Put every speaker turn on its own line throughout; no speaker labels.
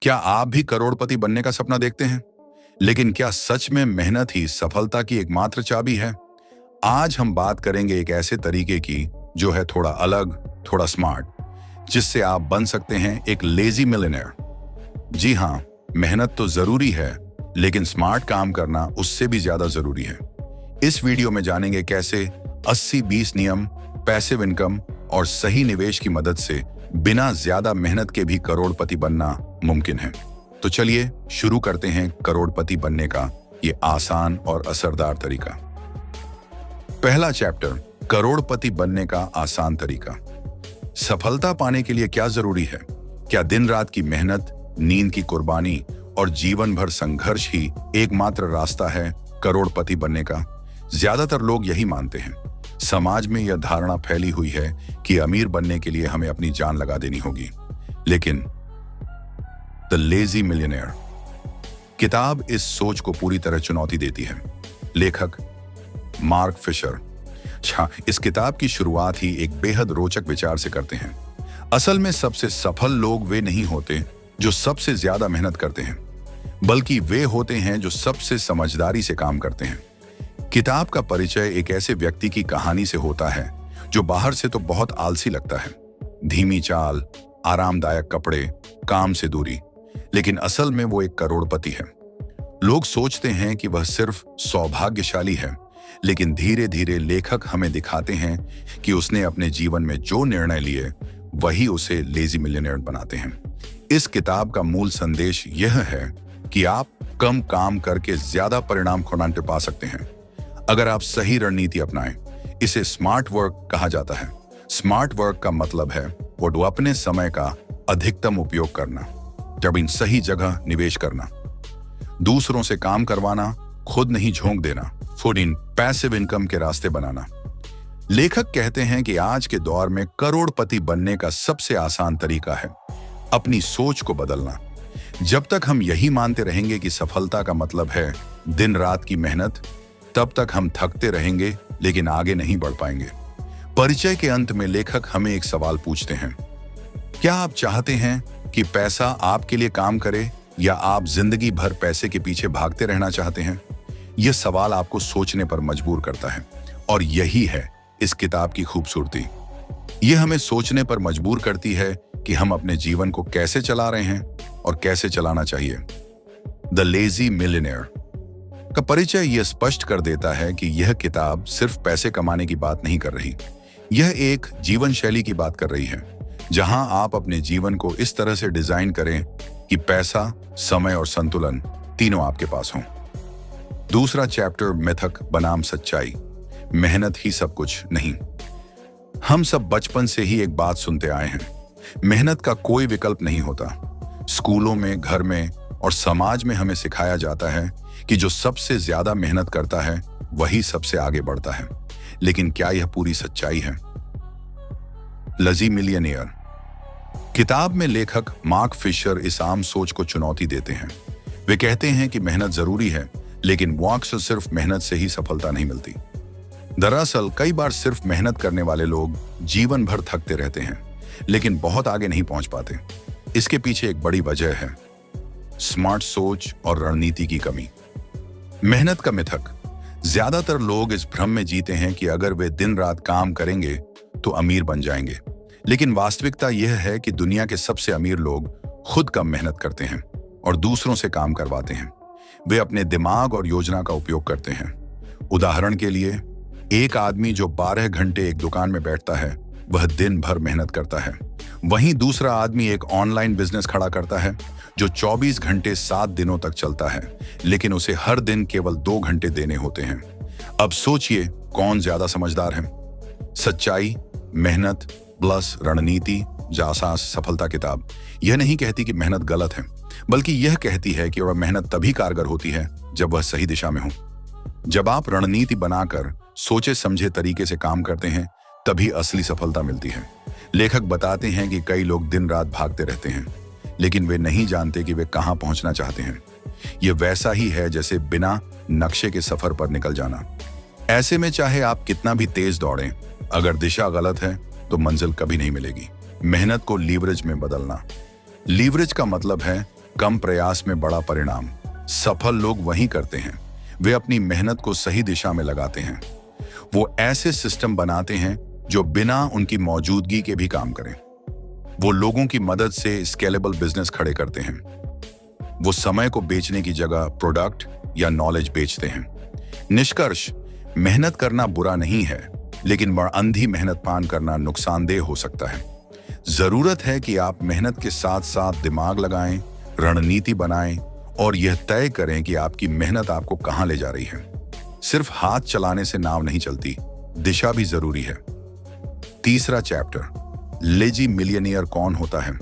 क्या आप भी करोड़पति बनने का सपना देखते हैं? लेकिन क्या सच में मेहनत ही सफलता की एकमात्र चाबी है? आज हम बात करेंगे एक ऐसे तरीके की जो है थोड़ा अलग, थोड़ा स्मार्ट, जिससे आप बन सकते हैं एक लेजी मिलियनेयर। जी हाँ, मेहनत तो जरूरी है, लेकिन स्मार्ट काम करना उससे भी ज्यादा जरूरी है। इस वीडियो में जानेंगे कैसे 80-20 नियम, पैसिव इनकम और सही निवेश की मदद से बिना ज्यादा मेहनत के भी करोड़पति बनना मुमकिन है। तो चलिए शुरू करते हैं करोड़पति बनने का ये आसान और असरदार तरीका। पहला चैप्टर, करोड़पति बनने का आसान तरीका। सफलता पाने के लिए क्या जरूरी है? क्या दिन रात की मेहनत, नींद की कुर्बानी और जीवन भर संघर्ष ही एकमात्र रास्ता है करोड़पति बनने का? ज्यादातर लोग यही मानते हैं। समाज में यह धारणा फैली हुई है कि अमीर बनने के लिए हमें अपनी जान लगा देनी होगी। लेकिन द लेजी मिलियनेयर किताब इस सोच को पूरी तरह चुनौती देती है। लेखक मार्क फिशर इस किताब की शुरुआत ही एक बेहद रोचक विचार से करते हैं। असल में सबसे सफल लोग वे नहीं होते जो सबसे ज्यादा मेहनत करते हैं, बल्कि वे होते हैं जो सबसे समझदारी से काम करते हैं। किताब का परिचय एक ऐसे व्यक्ति की कहानी से होता है जो बाहर से तो बहुत आलसी लगता है, धीमी चाल, आरामदायक कपड़े, काम से दूरी, लेकिन असल में वो एक करोड़पति है। लोग सोचते हैं कि वह सिर्फ सौभाग्यशाली है, लेकिन धीरे धीरे लेखक हमें दिखाते हैं कि उसने अपने जीवन में जो निर्णय लिए वही उसे लेजी मिलियनेयर बनाते हैं। इस किताब का मूल संदेश यह है कि आप कम काम करके ज्यादा परिणाम खुनाते पा सकते हैं अगर आप सही रणनीति अपनाएं। इसे स्मार्ट वर्क कहा जाता है। स्मार्ट वर्क का मतलब है वो अपने समय का अधिकतम उपयोग करना, जब इन सही जगह निवेश करना, दूसरों से काम करवाना, खुद नहीं झोंक देना, खुद इन पैसिव इनकम के रास्ते बनाना। लेखक कहते हैं कि आज के दौर में करोड़पति बनने का सबसे आसान तरीका है अपनी सोच को बदलना। जब तक हम यही मानते रहेंगे कि सफलता का मतलब है दिन रात की मेहनत, तब तक हम थकते रहेंगे लेकिन आगे नहीं बढ़ पाएंगे। परिचय के अंत में लेखक हमें एक सवाल पूछते हैं, क्या आप चाहते हैं कि पैसा आपके लिए काम करे या आप जिंदगी भर पैसे के पीछे भागते रहना चाहते हैं? यह सवाल आपको सोचने पर मजबूर करता है, और यही है इस किताब की खूबसूरती। यह हमें सोचने पर मजबूर करती है कि हम अपने जीवन को कैसे चला रहे हैं और कैसे चलाना चाहिए। द लेजी मिलियनेयर का परिचय यह स्पष्ट कर देता है कि यह किताब सिर्फ पैसे कमाने की बात नहीं कर रही, यह एक जीवन शैली की बात कर रही है, जहां आप अपने जीवन को इस तरह से डिजाइन करें कि पैसा, समय और संतुलन तीनों आपके पास हों। दूसरा चैप्टर, मिथक बनाम सच्चाई। मेहनत ही सब कुछ नहीं। हम सब बचपन से ही एक बात सुनते आए हैं, मेहनत का कोई विकल्प नहीं होता। स्कूलों में, घर में और समाज में हमें सिखाया जाता है कि जो सबसे ज्यादा मेहनत करता है वही सबसे आगे बढ़ता है। लेकिन क्या यह पूरी सच्चाई है? लेजी मिलियनेयर किताब में लेखक मार्क फिशर इस आम सोच को चुनौती देते हैं। वे कहते हैं कि मेहनत जरूरी है, लेकिन वॉक से सिर्फ मेहनत से ही सफलता नहीं मिलती। दरअसल कई बार सिर्फ मेहनत करने वाले लोग जीवन भर थकते रहते हैं, लेकिन बहुत आगे नहीं पहुंच पाते। इसके पीछे एक बड़ी वजह है स्मार्ट सोच और रणनीति की कमी। मेहनत का मिथक। ज्यादातर लोग इस भ्रम में जीते हैं कि अगर वे दिन रात काम करेंगे तो अमीर बन जाएंगे, लेकिन वास्तविकता यह है कि दुनिया के सबसे अमीर लोग खुद कम मेहनत करते हैं और दूसरों से काम करवाते हैं। वे अपने दिमाग और योजना का उपयोग करते हैं। उदाहरण के लिए, एक आदमी जो 12 घंटे एक दुकान में बैठता है वह दिन भर मेहनत करता है। वहीं दूसरा आदमी एक ऑनलाइन बिजनेस खड़ा करता है जो 24 घंटे 7 दिनों तक चलता है, लेकिन उसे हर दिन केवल 2 घंटे देने होते हैं। अब सोचिए कौन ज्यादा समझदार है? सच्चाई, मेहनत प्लस रणनीति। जासास सफलता किताब यह नहीं कहती कि मेहनत गलत है, बल्कि यह कहती है कि वह मेहनत तभी कारगर होती है जब वह सही दिशा में हो। जब आप रणनीति बनाकर सोचे समझे तरीके से काम करते हैं तभी असली सफलता मिलती है। लेखक बताते हैं कि कई लोग दिन रात भागते रहते हैं, लेकिन वे नहीं जानते कि वे कहां पहुंचना चाहते हैं। यह वैसा ही है जैसे बिना नक्शे के सफर पर निकल जाना। ऐसे में चाहे आप कितना भी तेज दौड़ें, अगर दिशा गलत है तो मंजिल कभी नहीं मिलेगी। मेहनत को लीवरेज में बदलना। लीवरेज का मतलब है कम प्रयास में बड़ा परिणाम। सफल लोग वही करते हैं, वे अपनी मेहनत को सही दिशा में लगाते हैं। वो ऐसे सिस्टम बनाते हैं जो बिना उनकी मौजूदगी के भी काम करें। वो लोगों की मदद से स्केलेबल बिजनेस खड़े करते हैं। वो समय को बेचने की जगह प्रोडक्ट या नॉलेज बेचते हैं। निष्कर्ष, मेहनत करना बुरा नहीं है, लेकिन अंधी मेहनत पान करना नुकसानदेह हो सकता है। जरूरत है कि आप मेहनत के साथ साथ दिमाग लगाएं, रणनीति बनाएं और यह तय करें कि आपकी मेहनत आपको कहां ले जा रही है। सिर्फ हाथ चलाने से नाव नहीं चलती, दिशा भी जरूरी है। तीसरा चैप्टर, लेजी मिलियनियर कौन होता है।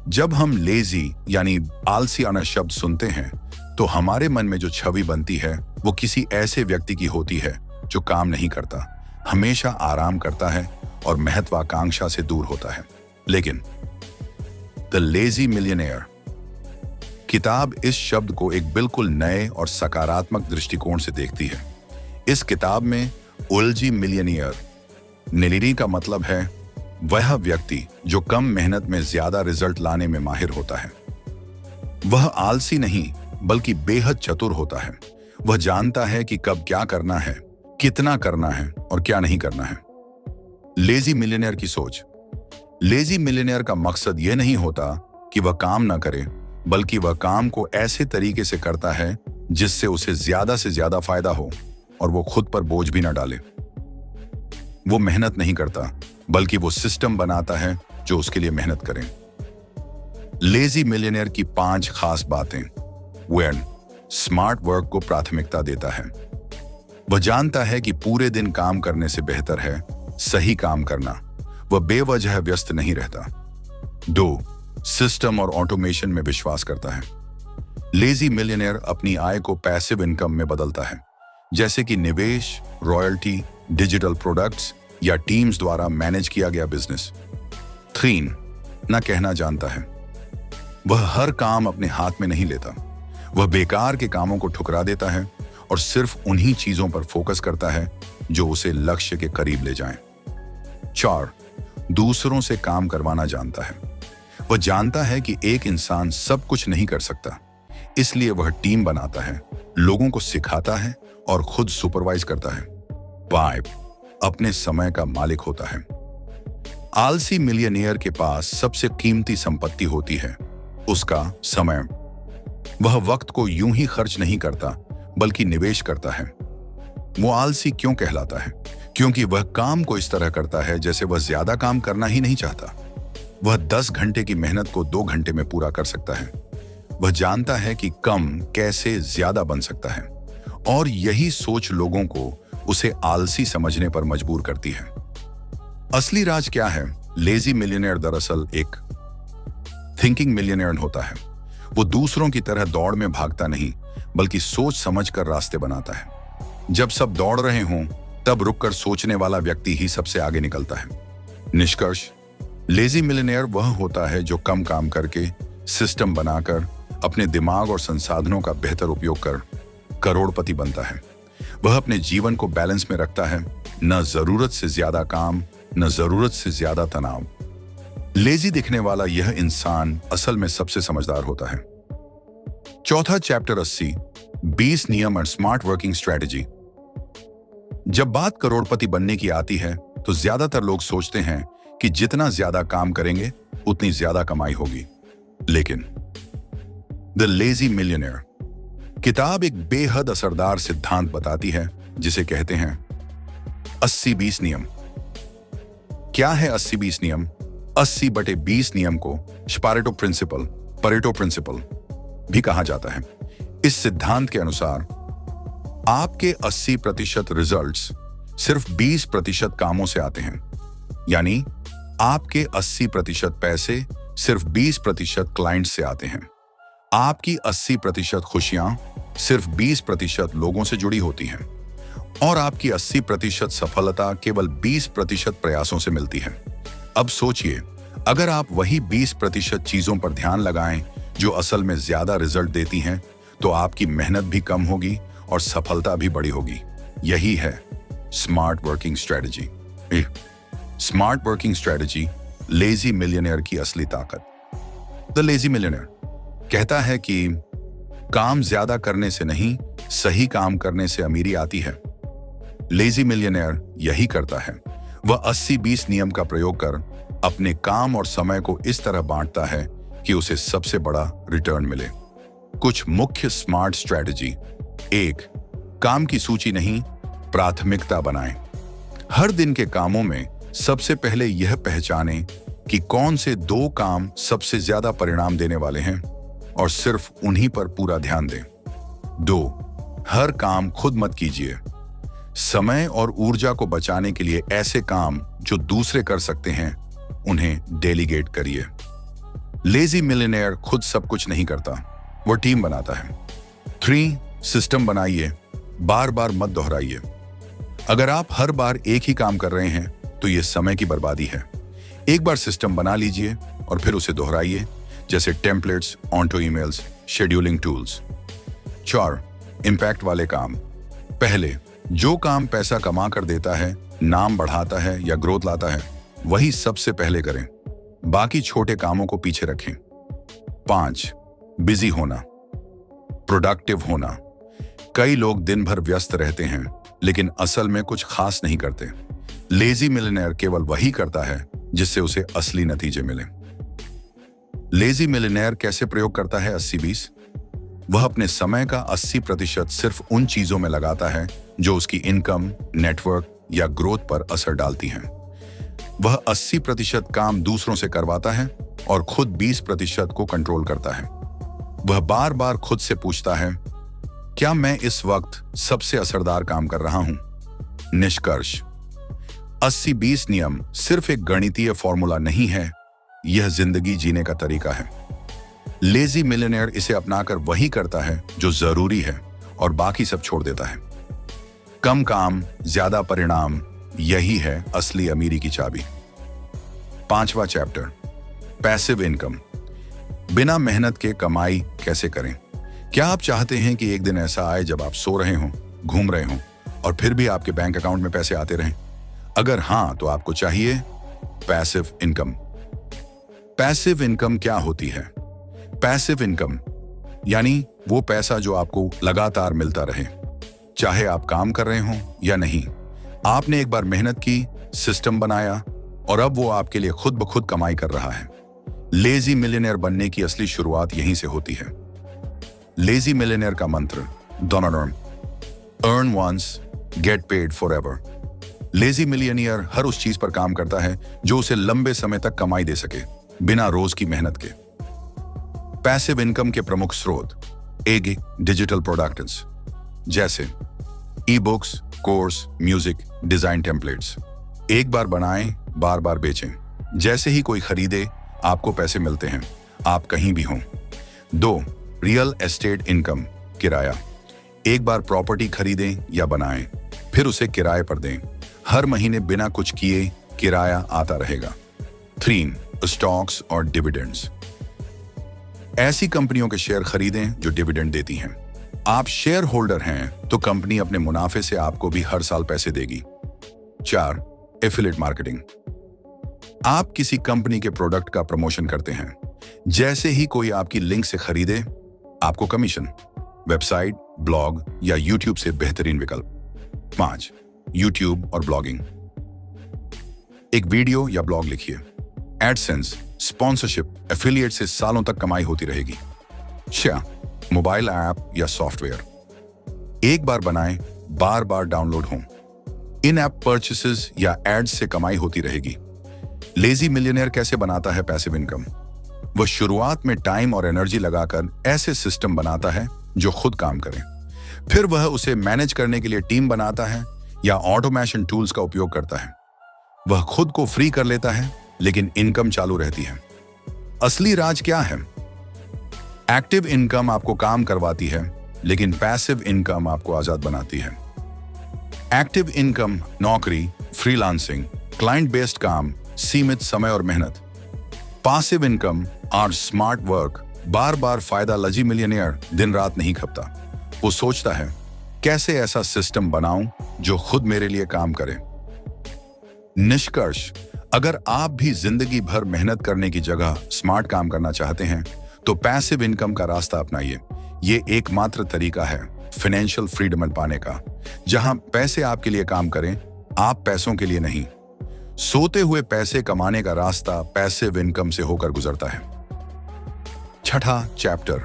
जब हम लेजी यानी आलसीपना शब्द सुनते हैं तो हमारे मन में जो छवि बनती है वो किसी ऐसे व्यक्ति की होती है जो काम नहीं करता, हमेशा आराम करता है और महत्वाकांक्षा से दूर होता है। लेकिन द लेजी मिलियनेयर किताब इस शब्द को एक बिल्कुल नए और सकारात्मक दृष्टिकोण से देखती है। इस किताब में उलझी मिलियनियर नेलिरी का मतलब है वह व्यक्ति जो कम मेहनत में ज्यादा रिजल्ट लाने में माहिर होता है। वह आलसी नहीं बल्कि बेहद चतुर होता है। वह जानता है कि कब क्या करना है, कितना करना है और क्या नहीं करना है। लेजी मिलियनेयर की सोच। लेजी मिलियनेयर का मकसद यह नहीं होता कि वह काम ना करे, बल्कि वह काम को ऐसे तरीके से करता है जिससे उसे ज्यादा से ज्यादा फायदा हो और वो खुद पर बोझ भी ना डाले। वो मेहनत नहीं करता, बल्कि वो सिस्टम बनाता है जो उसके लिए मेहनत करें। लेजी मिलियनेयर की 5 खास बातें। वह स्मार्ट वर्क को प्राथमिकता देता है। वह जानता है कि पूरे दिन काम करने से बेहतर है सही काम करना। वह बेवजह व्यस्त नहीं रहता। 2, सिस्टम और ऑटोमेशन में विश्वास करता है। लेजी मिलियनेयर अपनी आय को पैसिव इनकम में बदलता है, जैसे कि निवेश, रॉयल्टी, डिजिटल प्रोडक्ट्स या टीम्स द्वारा मैनेज किया गया बिजनेस। 3, ना कहना जानता है। वह हर काम अपने हाथ में नहीं लेता। वह बेकार के कामों को ठुकरा देता है और सिर्फ उन्हीं चीजों पर फोकस करता है जो उसे लक्ष्य के करीब ले जाएं। 4, दूसरों से काम करवाना जानता है। वह जानता है कि एक इंसान सब कुछ नहीं कर सकता, इसलिए वह टीम बनाता है, लोगों को सिखाता है और खुद सुपरवाइज करता है। 5, अपने समय का मालिक होता है। आलसी मिलियनियर के पास सबसे कीमती संपत्ति होती है, उसका समय। वह वक्त को यूं ही खर्च नहीं करता, बल्कि निवेश करता है। वो आलसी क्यों कहलाता है? क्योंकि वह काम को इस तरह करता है जैसे वह ज्यादा काम करना ही नहीं चाहता। वह 10 घंटे की मेहनत को 2 घंटे में पूरा कर सकता है। वह जानता है कि कम कैसे ज्यादा बन सकता है, और यही सोच लोगों को उसे आलसी समझने पर मजबूर करती है। असली राज क्या है? लेजी मिलियनेयर दरअसल एक थिंकिंग मिलियनेयर होता है। वो दूसरों की तरह दौड़ में भागता नहीं, बल्कि सोच समझकर रास्ते बनाता है। जब सब दौड़ रहे हों, तब रुककर सोचने वाला व्यक्ति ही सबसे आगे निकलता है। निष्कर्ष, लेजी मिलियनेयर वह होता है जो कम काम करके, सिस्टम बनाकर, अपने दिमाग और संसाधनों का बेहतर उपयोग कर करोड़पति बनता है। वह अपने जीवन को बैलेंस में रखता है, न जरूरत से ज्यादा काम, न जरूरत से ज्यादा तनाव। लेजी दिखने वाला यह इंसान असल में सबसे समझदार होता है। चौथा चैप्टर 80, 20 नियम और स्मार्ट वर्किंग स्ट्रेटेजी। जब बात करोड़पति बनने की आती है तो ज्यादातर लोग सोचते हैं कि जितना ज्यादा काम करेंगे उतनी ज्यादा कमाई होगी। लेकिन द लेजी मिलियनेयर किताब एक बेहद असरदार सिद्धांत बताती है जिसे कहते हैं 80-20 नियम। क्या है 80-20 नियम? 80/20 नियम को परेटो प्रिंसिपल भी कहा जाता है। इस सिद्धांत के अनुसार आपके 80% रिजल्ट्स सिर्फ 20% कामों से आते हैं। यानी आपके 80% पैसे सिर्फ 20% क्लाइंट से आते हैं। आपकी 80% खुशियां सिर्फ 20% लोगों से जुड़ी होती हैं, और आपकी 80% सफलता केवल 20% प्रयासों से मिलती है। अब सोचिए, अगर आप वही 20% चीजों पर ध्यान लगाएं जो असल में ज्यादा रिजल्ट देती हैं, तो आपकी मेहनत भी कम होगी और सफलता भी बड़ी होगी। यही है smart working strategy. Smart working strategy lazy millionaire की असली ताकत। द लेजी मिलियनेयर कहता है कि काम ज्यादा करने से नहीं, सही काम करने से अमीरी आती है। लेजी मिलियनेयर यही करता है। वह 80-20 नियम का प्रयोग कर अपने काम और समय को इस तरह बांटता है कि उसे सबसे बड़ा रिटर्न मिले। कुछ मुख्य स्मार्ट स्ट्रेटजी। 1. काम की सूची नहीं, प्राथमिकता बनाएं। हर दिन के कामों में सबसे पहले यह पहचानें कि कौन से 2 काम सबसे ज्यादा परिणाम देने वाले हैं और सिर्फ उन्हीं पर पूरा ध्यान दें। 2. हर काम खुद मत कीजिए। समय और ऊर्जा को बचाने के लिए ऐसे काम जो दूसरे कर सकते हैं उन्हें डेलीगेट करिए। लेजी मिलियनेयर खुद सब कुछ नहीं करता, वो टीम बनाता है। 3. सिस्टम बनाइए, बार बार मत दोहराइए। अगर आप हर बार एक ही काम कर रहे हैं तो यह समय की बर्बादी है। एक बार सिस्टम बना लीजिए और फिर उसे दोहराइए, जैसे templates, auto emails, scheduling tools. 4. Impact वाले काम। पहले जो काम पैसा कमा कर देता है, नाम बढ़ाता है या ग्रोथ लाता है, वही सबसे पहले करें। बाकी छोटे कामों को पीछे रखें। 5. बिजी होना, प्रोडक्टिव होना। कई लोग दिन भर व्यस्त रहते हैं लेकिन असल में कुछ खास नहीं करते। लेजी मिलियनेयर केवल वही करता है जिससे उसे असली नतीजे मिले। लेजी मिलियनेयर कैसे प्रयोग करता है 80-20? वह अपने समय का 80% सिर्फ उन चीजों में लगाता है जो उसकी इनकम, नेटवर्क या ग्रोथ पर असर डालती हैं। वह 80% काम दूसरों से करवाता है और खुद 20% को कंट्रोल करता है। वह बार बार खुद से पूछता है, क्या मैं इस वक्त सबसे असरदार काम कर रहा हूं? निष्कर्ष, 80-20 नियम सिर्फ एक गणितीय फॉर्मूला नहीं है, यह जिंदगी जीने का तरीका है। लेजी मिलियनेयर इसे अपनाकर वही करता है जो जरूरी है और बाकी सब छोड़ देता है। कम काम, ज्यादा परिणाम, यही है असली अमीरी की चाबी। 5वां चैप्टर, पैसिव इनकम। बिना मेहनत के कमाई कैसे करें? क्या आप चाहते हैं कि एक दिन ऐसा आए जब आप सो रहे हों, घूम रहे हों और फिर भी आपके बैंक अकाउंट में पैसे आते रहें? अगर हां, तो आपको चाहिए पैसिव इनकम। पैसिव इनकम क्या होती है? पैसिव इनकम यानी वो पैसा जो आपको लगातार मिलता रहे, चाहे आप काम कर रहे हों या नहीं। आपने एक बार मेहनत की, सिस्टम बनाया और अब वो आपके लिए खुद ब खुद कमाई कर रहा है। लेजी मिलियनेयर बनने की असली शुरुआत यहीं से होती है। लेजी मिलियनेयर का मंत्र, दोनों, earn once, get paid forever. Lazy millionaire हर उस चीज पर काम करता है जो उसे लंबे समय तक कमाई दे सके, बिना रोज की मेहनत के। पैसिव इनकम के प्रमुख स्रोत, एक डिजिटल प्रोडक्ट्स जैसे e books, course, music, design templates. एक बार बनाएं, बार बार बेचें। जैसे ही कोई खरीदे, आपको पैसे मिलते हैं, आप कहीं भी हों। 2. रियल एस्टेट इनकम, किराया। एक बार प्रॉपर्टी खरीदें या बनाएं, फिर उसे किराए पर दें। हर महीने बिना कुछ किए किराया आता रहेगा। 3. स्टॉक्स और डिविडेंड्स। ऐसी कंपनियों के शेयर खरीदें जो डिविडेंड देती हैं। आप शेयर होल्डर हैं तो कंपनी अपने मुनाफे से आपको भी हर साल पैसे देगी। 4. Affiliate marketing. आप किसी कंपनी के प्रोडक्ट का प्रमोशन करते हैं। जैसे ही कोई आपकी लिंक से खरीदे, आपको कमीशन। वेबसाइट, ब्लॉग या यूट्यूब से बेहतरीन विकल्प। 5. यूट्यूब और ब्लॉगिंग। एक वीडियो या ब्लॉग लिखिए। एडसेंस, स्पॉन्सरशिप, एफिलिएट से सालों तक कमाई होती रहेगी। 6. मोबाइल ऐप या सॉफ्टवेयर। एक बार बनाएं, बार बार डाउनलोड हों। इन ऐप परचेसेस या एड्स से कमाई होती रहेगी। लेजी मिलियनेयर कैसे बनाता है पैसिव इनकम? वह शुरुआत में टाइम और एनर्जी लगाकर ऐसे सिस्टम बनाता है जो खुद काम करें। फिर वह उसे मैनेज करने के लिए टीम बनाता है या ऑटोमेशन टूल्स का उपयोग करता है। वह खुद को फ्री कर लेता है लेकिन इनकम चालू रहती है। असली राज क्या है? एक्टिव इनकम आपको काम करवाती है लेकिन पैसिव इनकम आपको आजाद बनाती है। एक्टिव इनकम नौकरी, फ्रीलांसिंग, क्लाइंट बेस्ड काम, सीमित समय और मेहनत। पासिव इनकम और स्मार्ट वर्क, बार बार फायदा। लेजी मिलियनेयर दिन रात नहीं खपता। वो सोचता है, कैसे ऐसा सिस्टम बनाऊं जो खुद मेरे लिए काम करे। निष्कर्ष, अगर आप भी जिंदगी भर मेहनत करने की जगह स्मार्ट काम करना चाहते हैं तो पैसिव इनकम का रास्ता अपनाइए। ये एकमात्र तरीका है फाइनेंशियल फ्रीडम पाने का, जहां पैसे आपके लिए काम करें, आप पैसों के लिए नहीं। सोते हुए पैसे कमाने का रास्ता पैसिव इनकम से होकर गुजरता है। छठा चैप्टर,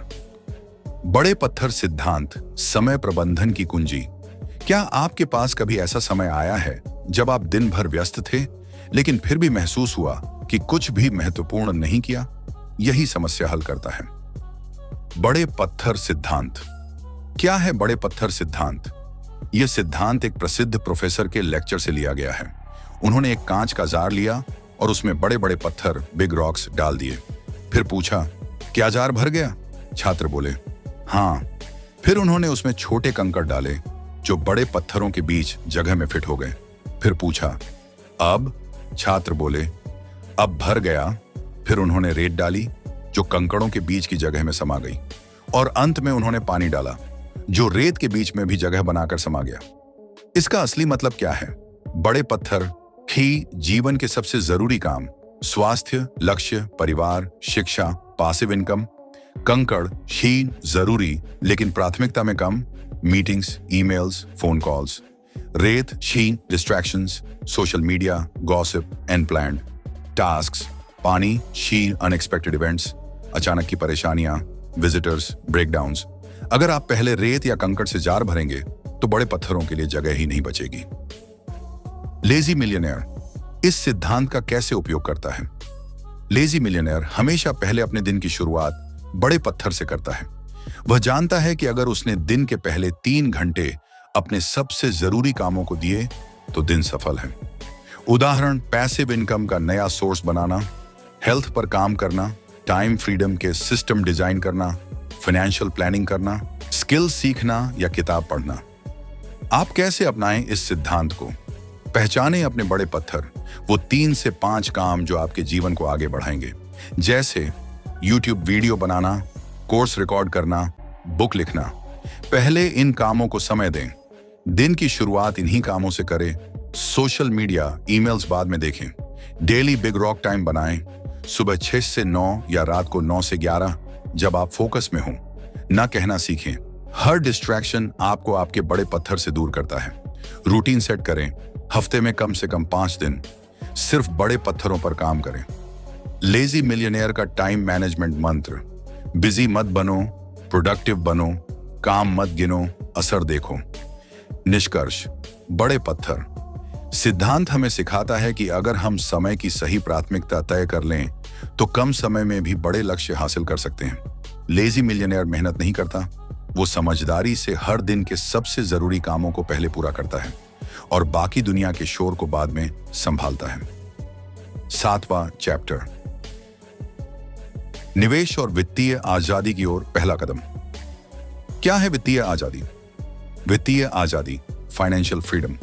बड़े पत्थर सिद्धांत, समय प्रबंधन की कुंजी। क्या आपके पास कभी ऐसा समय आया है जब आप दिन भर व्यस्त थे, लेकिन फिर भी महसूस हुआ कि कुछ भी महत्वपूर्ण नहीं किया? यही समस्या हल करता है बड़े पत्थर सिद्धांत। क्या है बड़े पत्थर सिद्धांत? यह सिद्धांत एक प्रसिद्ध प्रोफेसर के लेक्चर से लिया गया है। उन्होंने एक कांच का जार लिया और उसमें बड़े बड़े पत्थर, बिग रॉक्स डाल दिए। फिर पूछा, क्या जार भर गया? छात्र बोले, हाँ। फिर उन्होंने उसमें छोटे कंकड़ डाले जो बड़े पत्थरों के बीच जगह में फिट हो गए। फिर पूछा, अब? छात्र बोले, अब भर गया। फिर उन्होंने रेत डाली जो कंकड़ों के बीच की जगह में समा गई, और अंत में उन्होंने पानी डाला जो रेत के बीच में भी जगह बनाकर समा गया। इसका असली मतलब क्या है? बड़े पत्थर ही जीवन के सबसे जरूरी काम, स्वास्थ्य, लक्ष्य, परिवार, शिक्षा, पासिव इनकम। कंकड़ ही जरूरी लेकिन प्राथमिकता में कम, मीटिंग्स, ईमेल्स, फोन कॉल्स। रेत ही distractions, social media, gossip, unplanned tasks. पानी ही अनएक्सपेक्टेड इवेंट्स, अचानक की परेशानियां, विजिटर्स, ब्रेकडाउन्स। अगर आप पहले रेत या कंकड़ से जार भरेंगे तो बड़े पत्थरों के लिए जगह ही नहीं बचेगी। लेजी मिलियनेयर इस सिद्धांत का कैसे उपयोग करता है? लेजी मिलियनेयर हमेशा पहले अपने दिन की शुरुआत बड़े पत्थर से करता है। वह जानता है कि अगर उसने दिन के पहले 3 घंटे अपने सबसे जरूरी कामों को दिए तो दिन सफल है। उदाहरण, पैसिव इनकम का नया सोर्स बनाना, हेल्थ पर काम करना, टाइम फ्रीडम के सिस्टम डिजाइन करना, फाइनेंशियल प्लानिंग करना, स्किल सीखना या किताब पढ़ना। आप कैसे अपनाएं इस सिद्धांत को? पहचानें अपने बड़े पत्थर, वो 3 से 5 काम जो आपके जीवन को आगे बढ़ाएंगे, जैसे YouTube वीडियो बनाना, कोर्स रिकॉर्ड करना, बुक लिखना। पहले इन कामों को समय दें। दिन की शुरुआत इन्हीं कामों से करें। सोशल मीडिया, ईमेल्स बाद में देखें। डेली बिग रॉक टाइम बनाएं। सुबह 6 से 9 या रात को 9 से 11, जब आप फोकस में हों। ना कहना सीखें। हर डिस्ट्रैक्शन आपको आपके बड़े पत्थर से दूर करता है। रूटीन सेट करें। हफ्ते में कम से कम 5 दिन सिर्फ बड़े पत्थरों पर काम करें। लेजी मिलियनेयर का टाइम मैनेजमेंट मंत्र, बिजी मत बनो, प्रोडक्टिव बनो, काम मत गिनो, असर देखो। निष्कर्ष, बड़े पत्थर सिद्धांत हमें सिखाता है कि अगर हम समय की सही प्राथमिकता तय कर लें तो कम समय में भी बड़े लक्ष्य हासिल कर सकते हैं। लेजी मिलियनेयर मेहनत नहीं करता, वो समझदारी से हर दिन के सबसे जरूरी कामों को पहले पूरा करता है और बाकी दुनिया के शोर को बाद में संभालता है। 7वां चैप्टर, निवेश और वित्तीय आजादी की ओर पहला कदम। क्या है वित्तीय आजादी? वित्तीय आजादी, फाइनेंशियल फ्रीडम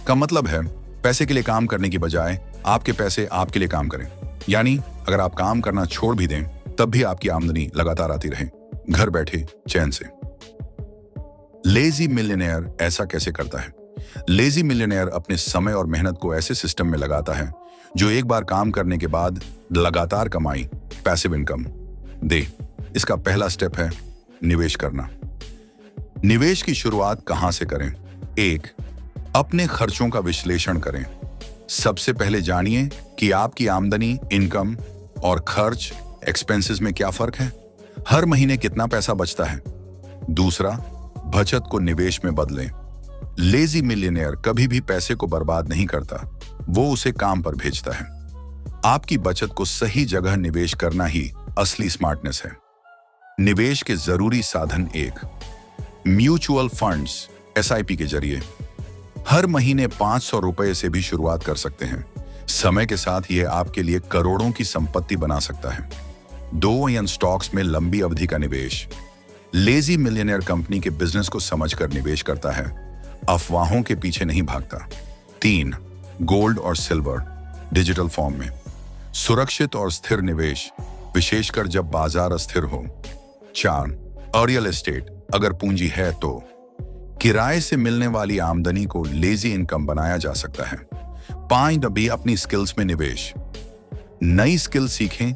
का मतलब है पैसे के लिए काम करने की बजाय आपके पैसे आपके लिए काम करें। यानी अगर आप काम करना छोड़ भी दें तब भी आपकी आमदनी लगातार आती रहे, घर बैठे चैन से। लेजी मिलियनेयर ऐसा कैसे करता है? लेजी मिलियनेयर अपने समय और मेहनत को ऐसे सिस्टम में लगाता है जो एक बार काम करने के बाद लगातार कमाई, पैसिव इनकम दे। इसका पहला स्टेप है निवेश करना। निवेश की शुरुआत कहां से करें? 1, अपने खर्चों का विश्लेषण करें। सबसे पहले जानिए कि आपकी आमदनी, इनकम और खर्च, एक्सपेंसेस में क्या फर्क है। हर महीने कितना पैसा बचता है। दूसरा, बचत को निवेश में बदलें। लेजी मिलियनेयर कभी भी पैसे को बर्बाद नहीं करता, वो उसे काम पर भेजता है। आपकी बचत को सही जगह निवेश करना ही असली स्मार्टनेस है। निवेश के जरूरी साधन 1, म्यूचुअल फंड्स, SIP के जरिए हर महीने 500 रुपए से भी शुरुआत कर सकते हैं। समय के साथ यह आपके लिए करोड़ों की संपत्ति बना सकता है। 2, या स्टॉक्स में लंबी अवधि का निवेश। लेजी मिलियनेयर कंपनी के बिजनेस को समझकर निवेश करता है, अफवाहों के पीछे नहीं भागता। 3, गोल्ड और सिल्वर, डिजिटल फॉर्म में सुरक्षित और स्थिर निवेश, विशेषकर जब बाजार अस्थिर हो। 4, रियल एस्टेट, अगर पूंजी है तो किराए से मिलने वाली आमदनी को लेजी इनकम बनाया जा सकता है। 5, अपनी स्किल्स में निवेश। नई स्किल सीखें,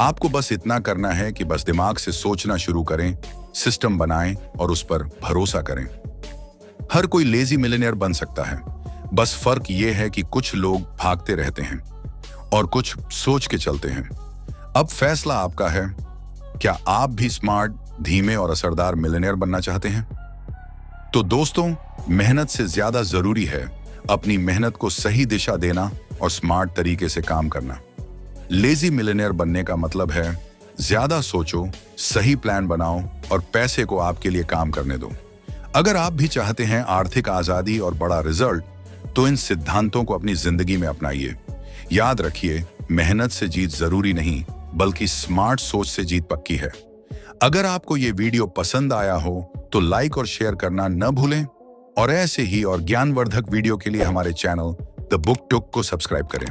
आपको बस इतना करना है कि बस दिमाग से सोचना शुरू करें, सिस्टम बनाएं और उस पर भरोसा करें। हर कोई लेजी मिलियनेयर बन सकता है, बस फर्क यह है कि कुछ लोग भागते रहते हैं और कुछ सोच के चलते हैं। अब फैसला आपका है, क्या आप भी स्मार्ट, धीमे और असरदार मिलियनेयर बनना चाहते हैं? तो दोस्तों, मेहनत से ज्यादा जरूरी है अपनी मेहनत को सही दिशा देना और स्मार्ट तरीके से काम करना। लेजी मिलियनेयर बनने का मतलब है ज्यादा सोचो, सही प्लान बनाओ और पैसे को आपके लिए काम करने दो। अगर आप भी चाहते हैं आर्थिक आजादी और बड़ा रिजल्ट, तो इन सिद्धांतों को अपनी जिंदगी में अपनाइए। याद रखिए, मेहनत से जीत जरूरी नहीं, बल्कि स्मार्ट सोच से जीत पक्की है। अगर आपको ये वीडियो पसंद आया हो तो लाइक और शेयर करना न भूलें और ऐसे ही और ज्ञानवर्धक वीडियो के लिए हमारे चैनल द बुक टुक को सब्सक्राइब करें।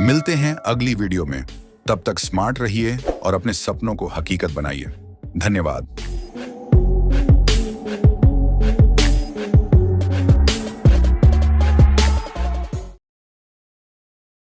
मिलते हैं अगली वीडियो में। तब तक स्मार्ट रहिए और अपने सपनों को हकीकत बनाइए। धन्यवाद।